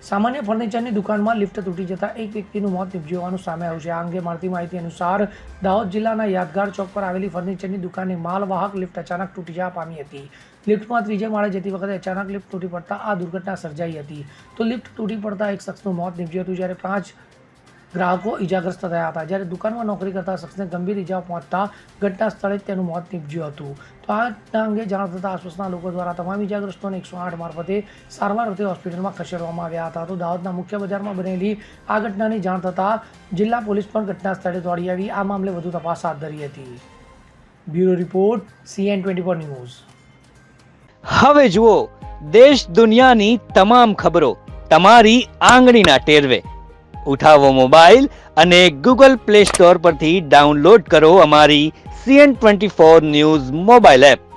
સામાન્ય ફર્નિચરની દુકાનમાં લિફ્ટ તૂટી જતા એક વ્યક્તિનું મોત નીપજ્યું હોવાનું સામે આવ્યું છે. આ અંગે મળતી માહિતી અનુસાર દાહોદ જિલ્લાના યાદગાર ચોક પર આવેલી ફર્નિચરની દુકાનની માલવાહક લિફ્ટ અચાનક તૂટી જવા પામી હતી. લિફ્ટમાં ત્રીજે માળે જતી વખતે અચાનક લિફ્ટ તૂટી પડતા આ દુર્ઘટના સર્જાઈ હતી. તો લિફ્ટ તૂટી પડતા એક શખ્સનું મોત નીપજ્યું હતું, જ્યારે 5 ગ્રાહકો ઇજાગ્રસ્ત થયા હતા. જ્યારે દુકાનમાં નોકરી કરતા શખ્સને ગંભીર ઇજાઓ પહોંચતા ઘટના સ્થળે જ તેનું મોત નીપજ્યું હતું. તો આ ઘટના અંગે જાણ થતાં આસપાસના લોકો દ્વારા તમામ ઇજાગ્રસ્તોને 108 મારફતે સારવાર અર્થે હોસ્પિટલમાં ખસેડવામાં આવ્યા હતા. તો દાહોદના મુખ્ય બજારમાં બનેલી આ ઘટનાની જાણ થતાં જિલ્લા પોલીસ પણ ઘટના સ્થળે દોડી આવી આ મામલે વધુ તપાસ હાથ ધરી હતી. Bureau report CN24 news. હવે જુઓ દેશ દુનિયાની તમામ ખબરો તમારી આંગળીના ટેરવે. ઉઠાવો મોબાઈલ અને Google Play Store પરથી ડાઉનલોડ કરો અમારી CN24 ન્યૂઝ મોબાઈલ એપ.